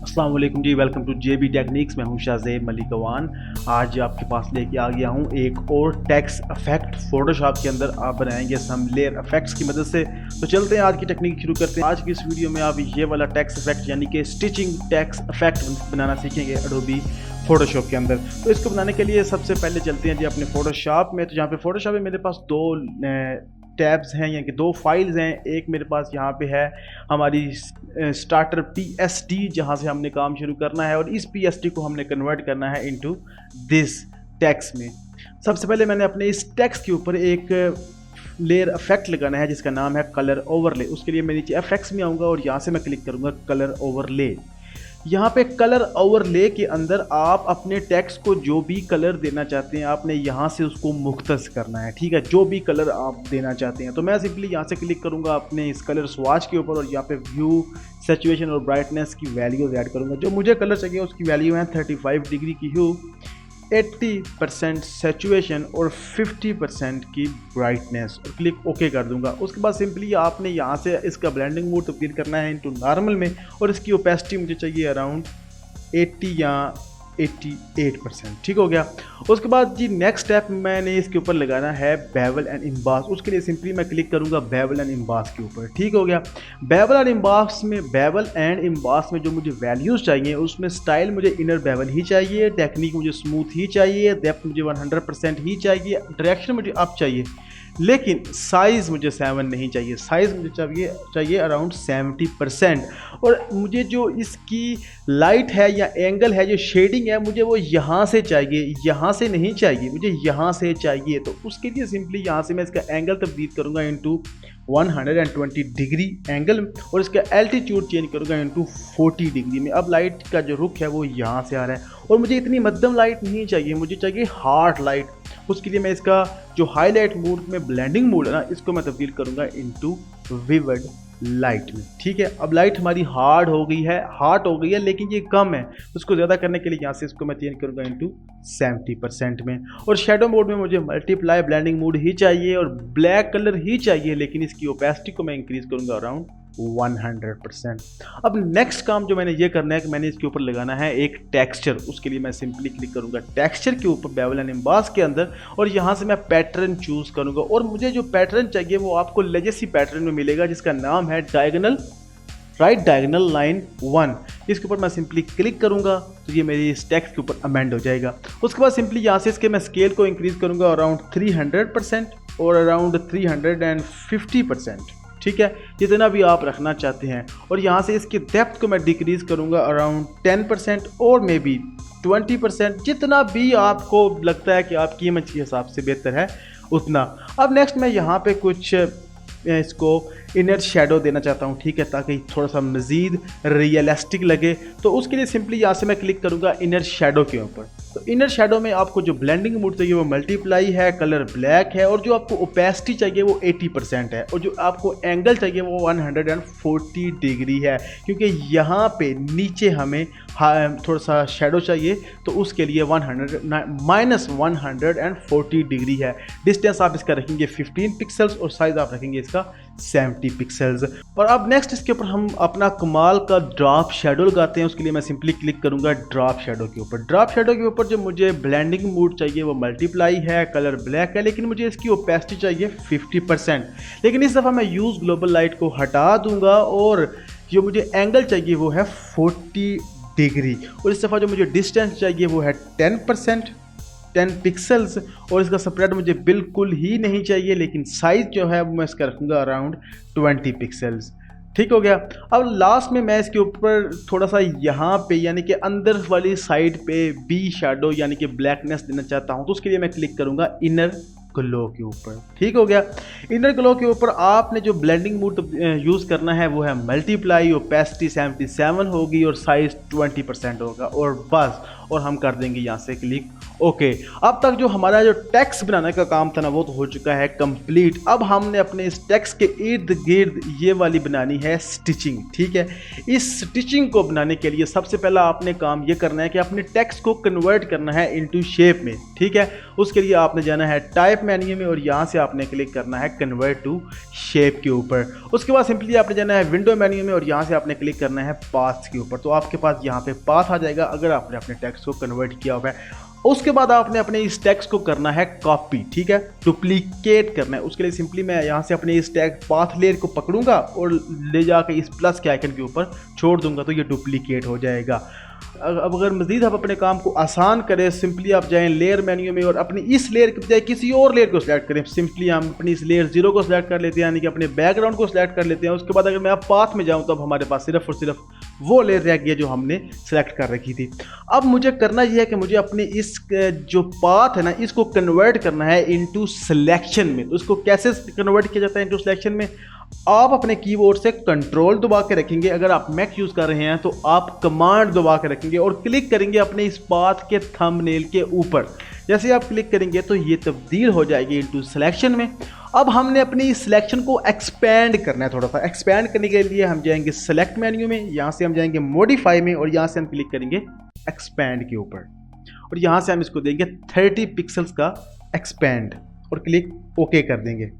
अस्सलाम वालेकुम जी, welcome to JB techniques. मैं हूं शाहज़ेब मलिक अवान। आज आपके पास लेके आ गया हूं एक और टेक्स्ट इफेक्ट फोटोशॉप के अंदर आप बनाएंगे सम लेयर इफेक्ट्स की मदद से। तो चलते हैं आज की टेक्निक शुरू करते हैं। आज की इस वीडियो में आप ये वाला टेक्स्ट इफेक्ट यानी कि स्टिचिंग टेक्स्ट इफेक्ट बनाना सीखेंगे एडोबी फोटोशॉप के अंदर। तो इसको बनाने के लिए सबसे पहले चलते हैं जी अपने फोटोशॉप में। तो यहाँ पे फोटोशॉप में मेरे पास दो टैब्स हैं यानी कि दो फाइल्स हैं। एक मेरे पास यहाँ पे है हमारी स्टार्टर PSD जहाँ से हमने काम शुरू करना है, और इस PSD को हमने कन्वर्ट करना है इनटू दिस टेक्स्ट में। सबसे पहले मैंने अपने इस टेक्स्ट के ऊपर एक लेयर इफेक्ट लगाना है जिसका नाम है कलर ओवरले। उसके लिए मैं नीचे एफेक्ट्स में आऊँगा और यहाँ से मैं क्लिक करूँगा कलर ओवरले। यहाँ पे कलर ओवरले के अंदर आप अपने टेक्स्ट को जो भी कलर देना चाहते हैं आपने यहाँ से उसको मुख्तस करना है, ठीक है, जो भी कलर आप देना चाहते हैं। तो मैं सिंपली यहाँ से क्लिक करूँगा अपने इस कलर स्वाच के ऊपर और यहाँ पे व्यू सैचुरेशन और ब्राइटनेस की वैल्यूज ऐड करूँगा। जो मुझे कलर चाहिए उसकी वैल्यू है 35 डिग्री की ह्यू, 80% सैचुरेशन और 50% की ब्राइटनेस, और क्लिक ओके कर दूंगा। उसके बाद सिंपली आपने यहाँ से इसका ब्लेंडिंग मोड तब्दील करना है इनटू नॉर्मल में, और इसकी ओपेसिटी मुझे चाहिए अराउंड 80 या 88%, ठीक हो गया। उसके बाद जी नेक्स्ट स्टेप मैंने इसके ऊपर लगाना है बेवल एंड इम्बास। उसके लिए सिंपली मैं क्लिक करूंगा बेवल एंड इम्बास के ऊपर, ठीक हो गया। बेवल एंड इम्बास में जो मुझे वैल्यूज़ चाहिए उसमें स्टाइल मुझे इनर बेवल ही चाहिए, टेक्निक मुझे स्मूथ ही चाहिए, डेप्थ मुझे 100% ही चाहिए, डायरेक्शन मुझे अप चाहिए, लेकिन साइज़ मुझे 7 नहीं चाहिए। साइज़ मुझे चाहिए अराउंड 70%। और मुझे जो इसकी लाइट है या एंगल है, जो शेडिंग है, मुझे वो यहाँ से चाहिए, यहाँ से नहीं चाहिए, मुझे यहाँ से चाहिए। तो उसके लिए सिंपली यहाँ से मैं इसका एंगल तब्दील करूँगा इनटू 120 डिग्री एंगल, और इसका एल्टीट्यूड चेंज करूँगा इनटू 40 डिग्री में। अब लाइट का जो रुख है वो यहाँ से आ रहा है, और मुझे इतनी मध्यम लाइट नहीं चाहिए, मुझे चाहिए हार्ड लाइट। उसके लिए मैं इसका जो हाईलाइट मोड में ब्लेंडिंग मोड है ना, इसको मैं तब्दील करूँगा इनटू विविड लाइट में, ठीक है। अब लाइट हमारी हार्ड हो गई है, हार्ड हो गई है, लेकिन ये कम है। उसको ज़्यादा करने के लिए यहाँ से इसको मैं चेंज करूँगा इनटू 70% में। और शेडो मोड में मुझे मल्टीप्लाई ब्लेंडिंग मोड ही चाहिए और ब्लैक कलर ही चाहिए, लेकिन इसकी ओपेसिटी को मैं इंक्रीज करूँगा अराउंड 100%। अब नेक्स्ट काम जो मैंने ये करना है कि मैंने इसके ऊपर लगाना है एक टेक्सचर। उसके लिए मैं सिंपली क्लिक करूंगा टेक्सचर के ऊपर बेवल एंड एम्बास के अंदर, और यहाँ से मैं पैटर्न चूज करूंगा। और मुझे जो पैटर्न चाहिए वो आपको लेजेसी पैटर्न में मिलेगा जिसका नाम है राइट डायगोनल लाइन 1। इसके ऊपर मैं सिंपली क्लिक करूंगा तो ये मेरी इस टेक्स्ट के ऊपर अमेंड हो जाएगा। उसके बाद सिंपली यहाँ से इसके मैं स्केल को इंक्रीज करूंगा अराउंड 300% और अराउंड 350%, ठीक है, जितना भी आप रखना चाहते हैं। और यहाँ से इसकी डेप्थ को मैं डिक्रीज करूँगा अराउंड 10% और मे बी 20%, जितना भी आपको लगता है कि आपकी इमेज के हिसाब से बेहतर है उतना। अब नेक्स्ट मैं यहाँ पे कुछ इसको इनर शेडो देना चाहता हूँ, ठीक है, ताकि थोड़ा सा मज़ीद रियलिस्टिक लगे। तो उसके लिए सिंपली यहाँ से मैं क्लिक करूँगा इनर शेडो के ऊपर। तो इनर शेडो में आपको जो ब्लेंडिंग मोड चाहिए वो मल्टीप्लाई है, कलर ब्लैक है, और जो आपको ओपेसिटी चाहिए वो 80% है, और जो आपको एंगल चाहिए वो 140 डिग्री है, क्योंकि यहाँ पे नीचे हमें थोड़ा सा शेडो चाहिए। तो उसके लिए -140 डिग्री है। डिस्टेंस आप इसका रखेंगे 15 पिक्सल्स और साइज आप रखेंगे इसका 70 पिक्सल्स। और अब नेक्स्ट इसके ऊपर हम अपना कमाल का ड्रॉप शेडो लगाते हैं। उसके लिए मैं सिंपली क्लिक करूंगा ड्रॉप शेडो के ऊपर। ड्रॉप शेडो के ऊपर जो मुझे ब्लेंडिंग मोड चाहिए वो मल्टीप्लाई है, कलर ब्लैक है, लेकिन मुझे इसकी ओपेसिटी चाहिए 50%। लेकिन इस दफ़ा मैं यूज़ ग्लोबल लाइट को हटा दूंगा, और जो मुझे एंगल चाहिए वो है 40 डिग्री, और इस दफ़ा जो मुझे डिस्टेंस चाहिए वो है 10 पिक्सल्स, और इसका स्प्रेड मुझे बिल्कुल ही नहीं चाहिए, लेकिन साइज़ जो है मैं इसका रखूँगा अराउंड 20 पिक्सल्स, ठीक हो गया। अब लास्ट में मैं इसके ऊपर थोड़ा सा यहाँ पे यानी कि अंदर वाली साइड पे बी शेडो यानी कि ब्लैकनेस देना चाहता हूँ। तो उसके लिए मैं क्लिक करूँगा इनर ग्लो के ऊपर, ठीक हो गया। इनर ग्लो के ऊपर आपने जो ब्लेंडिंग मोड यूज़ करना है वो है मल्टीप्लाई, ओपेसिटी 77 होगी और साइज 20% होगा, और बस, और हम कर देंगे यहाँ से क्लिक ओके, अब तक जो हमारा जो टेक्स्ट बनाने का काम था ना वो तो हो चुका है कंप्लीट। अब हमने अपने इस टेक्स्ट के इर्द गिर्द ये वाली बनानी है स्टिचिंग। ठीक है, इस स्टिचिंग को बनाने के लिए सबसे पहला आपने काम ये करना है कि अपने टेक्स्ट को कन्वर्ट करना है इनटू शेप में। ठीक है, उसके लिए आपने जाना है टाइप मेन्यू में और यहाँ से आपने क्लिक करना है कन्वर्ट टू शेप के ऊपर। उसके बाद सिंपली आपने जाना है विंडो मेन्यू में और यहाँ से आपने क्लिक करना है पाथ के ऊपर। तो आपके पास यहाँ पे पाथ आ जाएगा अगर आपने अपने टेक्स्ट को कन्वर्ट किया हुआ है। उसके बाद आपने अपने इस टेक्स्ट को करना है कॉपी। ठीक है, डुप्लीकेट करना है। उसके लिए सिंपली मैं यहाँ से अपने इस टेक्स्ट पाथ लेयर को पकड़ूंगा और ले जाकर इस प्लस के आइकन के ऊपर छोड़ दूंगा तो ये डुप्लीकेट हो जाएगा। अब अगर मज़ीद आप अपने काम को आसान करें, सिंपली आप जाएं लेयर मेन्यू में और अपनी इस लेयर के बजाय किसी और लेयर को सिलेक्ट करें। सिंपली हम अपनी इस लेयर 0 को सिलेक्ट कर लेते हैं, यानी कि अपने बैकग्राउंड को सिलेक्ट कर लेते हैं। उसके बाद अगर मैं आप पाथ में जाऊं तो अब हमारे पास सिर्फ और सिर्फ वो लेयर रह गई है जो हमने सेलेक्ट कर रखी थी। अब मुझे करना यह है कि मुझे अपने इस जो पाथ है ना इसको कन्वर्ट करना है इनटू सिलेक्शन में। तो इसको कैसे कन्वर्ट किया जाता है इनटू सिलेक्शन में? आप अपने कीबोर्ड से कंट्रोल दबा के रखेंगे। अगर आप मैक यूज़ कर रहे हैं तो आप कमांड दबा के रखेंगे और क्लिक करेंगे अपने इस पाथ के थंबनेल के ऊपर। जैसे आप क्लिक करेंगे तो ये तब्दील हो जाएगी इनटू सिलेक्शन में। अब हमने अपनी इस सिलेक्शन को एक्सपेंड करना है। थोड़ा सा एक्सपेंड करने के लिए हम जाएंगे सेलेक्ट मेन्यू में, यहाँ से हम जाएंगे मॉडिफाई में और यहाँ से हम क्लिक करेंगे एक्सपेंड के ऊपर और यहाँ से हम इसको देंगे 30 पिक्सल्स का एक्सपेंड और क्लिक ओके कर देंगे।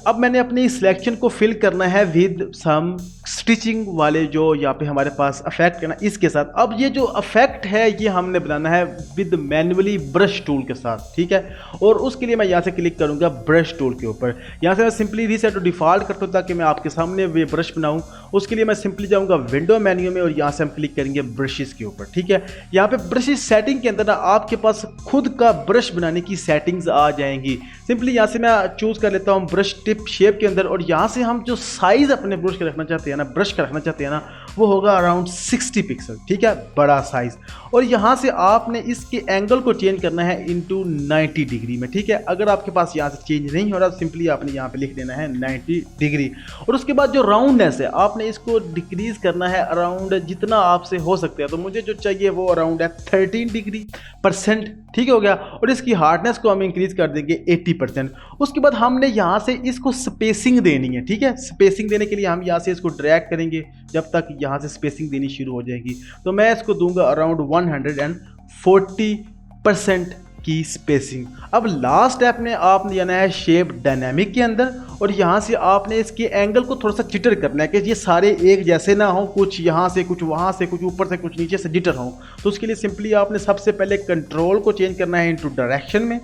अब मैंने अपनी सिलेक्शन को फिल करना है विद सम स्टिचिंग वाले जो यहाँ पे हमारे पास इफेक्ट है ना इसके साथ। अब ये जो इफेक्ट है ये हमने बनाना है विद मैन्युअली ब्रश टूल के साथ। ठीक है, और उसके लिए मैं यहाँ से क्लिक करूँगा ब्रश टूल के ऊपर। यहाँ से मैं सिंपली रीसेट टू डिफ़ॉल्ट करता हूँ ताकि मैं आपके सामने वे ब्रश बनाऊँ। उसके लिए मैं सिंपली जाऊँगा विंडो मेन्यू में और यहाँ से हम क्लिक करेंगे ब्रशेस के ऊपर। ठीक है, यहाँ पे ब्रशेस सेटिंग के अंदर ना आपके पास खुद का ब्रश बनाने की सेटिंग्स आ जाएंगी। सिंपली यहाँ से मैं चूज़ कर लेता हूँ ब्रश टिप शेप के अंदर और यहाँ से हम जो साइज़ अपने ब्रश का रखना चाहते हैं ना, ब्रश का रखना चाहते हैं ना, वो होगा अराउंड 60 पिक्सल। ठीक है, बड़ा साइज। और यहाँ से आपने इसके एंगल को चेंज करना है इनटू 90 डिग्री में। ठीक है, अगर आपके पास यहाँ से चेंज नहीं हो रहा सिंपली आपने यहाँ पे लिख देना है 90 डिग्री। और उसके बाद जो राउंडनेस है आपने इसको डिक्रीज करना है अराउंड जितना आपसे हो सकता है। तो मुझे जो चाहिए वो अराउंड है 13 डिग्री %। ठीक हो गया, और इसकी हार्डनेस को हम इंक्रीज कर देंगे 80%। उसके बाद हमने यहाँ से इसको स्पेसिंग देनी है। ठीक है, स्पेसिंग देने के लिए हम यहाँ से इसको ड्रैग करेंगे जब तक यहाँ से स्पेसिंग देनी शुरू हो जाएगी। तो मैं इसको दूंगा अराउंड 140% की स्पेसिंग। अब लास्ट स्टेप में आपने जाना है शेप डायनामिक के अंदर और यहाँ से आपने इसके एंगल को थोड़ा सा जिटर करना है कि ये सारे एक जैसे ना हो, कुछ यहाँ से कुछ वहाँ से कुछ ऊपर से कुछ नीचे से जिटर हो। तो उसके लिए सिंपली आपने सबसे पहले कंट्रोल को चेंज करना है इनटू डायरेक्शन में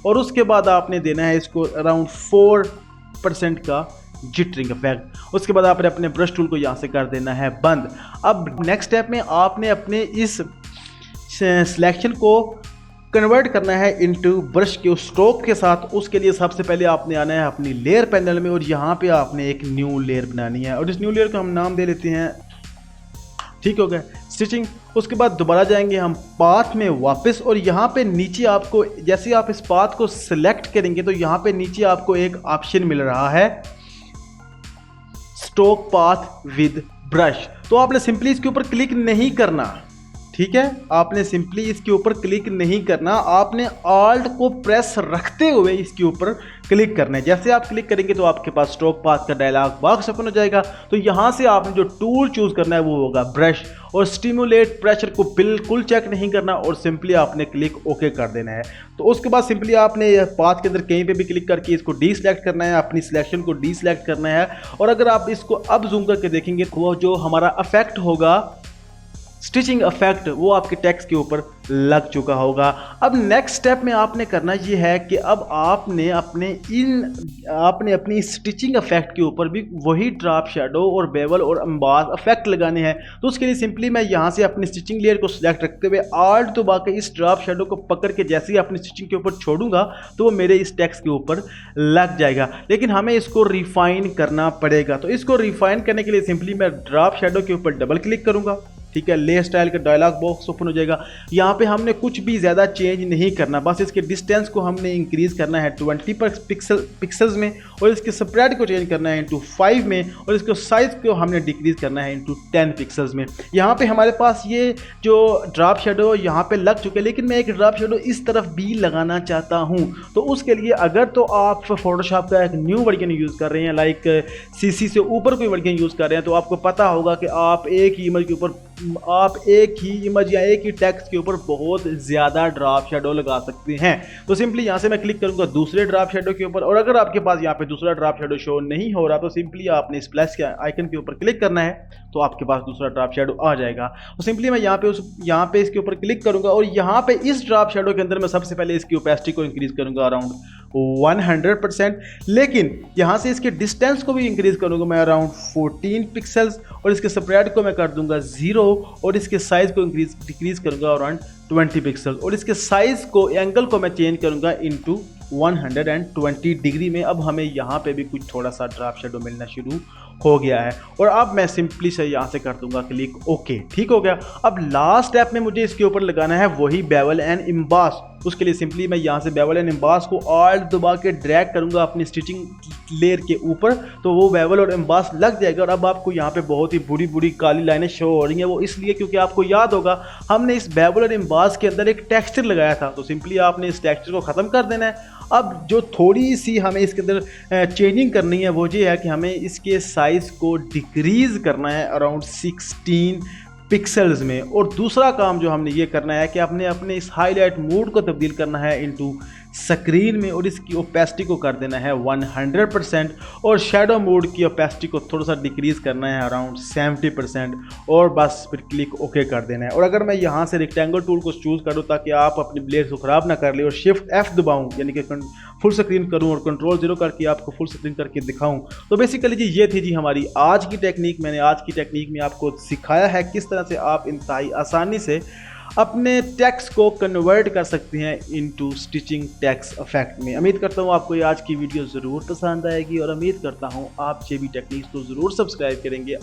और उसके बाद आपने देना है इसको अराउंड 4% का जिटरिंग इफेक्ट। उसके बाद आपने अपने ब्रश टूल को यहाँ से कर देना है बंद। अब नेक्स्ट स्टेप में आपने अपने इस सिलेक्शन को कन्वर्ट करना है इनटू ब्रश के स्ट्रोक के साथ। उसके लिए सबसे पहले आपने आना है अपनी लेयर पैनल में और यहाँ पे आपने एक न्यू लेयर बनानी है और इस न्यू लेयर को हम नाम दे लेते हैं, ठीक हो गया, स्टिचिंग। उसके बाद दोबारा जाएंगे हम पाथ में वापस और यहाँ पे नीचे आपको जैसे आप इस पाथ को सिलेक्ट करेंगे तो यहाँ पे नीचे आपको एक ऑप्शन मिल रहा है स्ट्रोक पाथ विद ब्रश। तो आपने सिंपली इसके ऊपर क्लिक नहीं करना। ठीक है, आपने सिंपली इसके ऊपर क्लिक नहीं करना, आपने ऑल्ट को प्रेस रखते हुए इसके ऊपर क्लिक करना है। जैसे आप क्लिक करेंगे तो आपके पास स्ट्रोक पाथ का डायलॉग बॉक्स ओपन हो जाएगा। तो यहाँ से आपने जो टूल चूज करना है वो होगा ब्रश और स्टिमुलेट प्रेशर को बिल्कुल चेक नहीं करना और सिंपली आपने क्लिक ओके कर देना है। तो उसके बाद सिंपली आपने पाथ के अंदर कहीं पे भी क्लिक करके इसको डी सिलेक्ट करना है, अपनी सिलेक्शन को डी सिलेक्ट करना है। और अगर आप इसको अब जूम करके देखेंगे वो जो हमारा इफेक्ट होगा स्टिचिंग इफेक्ट वो आपके टेक्स्ट के ऊपर लग चुका होगा। अब नेक्स्ट स्टेप में आपने करना ये है कि अब आपने अपनी स्टिचिंग इफेक्ट के ऊपर भी वही ड्रॉप शेडो और बेवल और एम्बॉस इफेक्ट लगाने हैं। तो उसके लिए सिंपली मैं यहाँ से अपनी स्टिचिंग लेयर को सिलेक्ट रखते हुए ऑल्ट दबा के इस ड्रॉप शेडो को पकड़ के जैसे ही अपनी स्टिचिंग के ऊपर छोड़ूंगा तो वो मेरे इस टेक्स्ट के ऊपर लग जाएगा। लेकिन हमें इसको रिफाइन करना पड़ेगा। तो इसको रिफाइन करने के लिए सिंपली मैं ड्रॉप शेडो के ऊपर डबल क्लिक करूँगा। ठीक है। ले स्टाइल का डायलॉग बॉक्स ओपन हो जाएगा। यहाँ पे हमने कुछ भी ज़्यादा चेंज नहीं करना, बस इसके डिस्टेंस को हमने इंक्रीज़ करना है 20 पिक्सल्स में, और इसके स्प्रेड को चेंज करना है इंटू 5 में, और इसको साइज़ को हमने डिक्रीज़ करना है इंटू 10 पिक्सल्स में। यहाँ पे हमारे पास ये जो ड्रॉप शेडो यहाँ पे लग चुके हैं, लेकिन मैं एक ड्रॉप शेडो इस तरफ भी लगाना चाहता हूँ। तो उसके लिए अगर तो आप फोटोशॉप का एक न्यू वर्जन यूज़ कर रहे हैं, लाइक CC से ऊपर कोई वर्जन यूज़ कर रहे हैं, तो आपको पता होगा कि आप एक ही इमेज के ऊपर या एक ही टेक्स्ट के ऊपर बहुत ज़्यादा ड्रॉप शेडो लगा सकते हैं। तो सिंपली यहाँ से मैं क्लिक करूँगा दूसरे ड्रॉप शेडो के ऊपर, और अगर आपके पास यहाँ पे दूसरा ड्रॉप शेडो शो नहीं हो रहा तो सिंपली आपने इस प्लस के आइकन के ऊपर क्लिक करना है, तो आपके पास दूसरा ड्रॉप शेडो आ जाएगा। तो सिंपली मैं यहाँ पे इसके ऊपर क्लिक करूँगा, और यहाँ पे इस ड्रॉप शेडो के अंदर मैं सबसे पहले इसकी ओपेसिटी को इंक्रीज़ करूँगा अराउंड 100%, लेकिन यहाँ से इसके डिस्टेंस को भी इंक्रीज करूँगा मैं अराउंड 14 पिक्सल्स, और इसके स्प्रेड को मैं कर दूंगा 0, और इसके साइज़ को डिक्रीज करूँगा अराउंड 20 पिक्सल्स, और इसके साइज़ को एंगल को मैं चेंज करूँगा इनटू 120 डिग्री में। अब हमें यहाँ पे भी कुछ थोड़ा सा ड्रॉप शेडो मिलना शुरू हो गया है, और अब मैं सिंपली से यहाँ से कर दूंगा क्लिक ओके, ठीक हो गया। अब लास्ट स्टेप में मुझे इसके ऊपर लगाना है वही बेवल एंड एम्बॉस। उसके लिए सिंपली मैं यहाँ से बेवल एंड एम्बॉस को ऑल्ट दबा के ड्रैग करूँगा अपनी स्टिचिंग लेयर के ऊपर, तो वो बेवल और एम्बॉस लग जाएगा। और अब आपको यहाँ पे बहुत ही बुरी बुरी काली लाइनें शो हो रही हैं, वो इसलिए क्योंकि आपको याद होगा हमने इस बेवल और एम्बॉस के अंदर एक टेक्सचर लगाया था, तो सिंपली आपने इस टेक्सचर को ख़त्म कर देना है। अब जो थोड़ी सी हमें इसके अंदर चेंजिंग करनी है वो ये है कि हमें इसके साइज़ को डिक्रीज़ करना है अराउंड 16 पिक्सल्स में, और दूसरा काम जो हमने ये करना है कि अपने इस हाईलाइट मोड को तब्दील करना है इनटू स्क्रीन में, और इसकी ओपेसिटी को कर देना है 100%, और शेडो मोड की ओपेसिटी को थोड़ा सा डिक्रीज़ करना है अराउंड 70%, और बस फिर क्लिक ओके कर देना है। और अगर मैं यहाँ से रेक्टेंगल टूल को चूज़ करूँ ताकि आप अपनी ब्लेड को ख़राब ना कर ले, और शिफ्ट F दबाऊँ यानी कि फुल स्क्रीन करूँ, और कंट्रोल 0 करके आपको फुल स्क्रीन करके दिखाऊँ, तो बेसिकली जी ये थी जी हमारी आज की टेक्निक। मैंने आज की टेक्निक में आपको सिखाया है किस तरह से आप इंतहाई आसानी से अपने टेक्स्ट को कन्वर्ट कर सकते हैं इनटू स्टिचिंग टेक्स्ट इफेक्ट में। उम्मीद करता हूँ आपको ये आज की वीडियो ज़रूर पसंद आएगी, और उम्मीद करता हूँ आप JB टेक्निक्स को ज़रूर सब्सक्राइब करेंगे।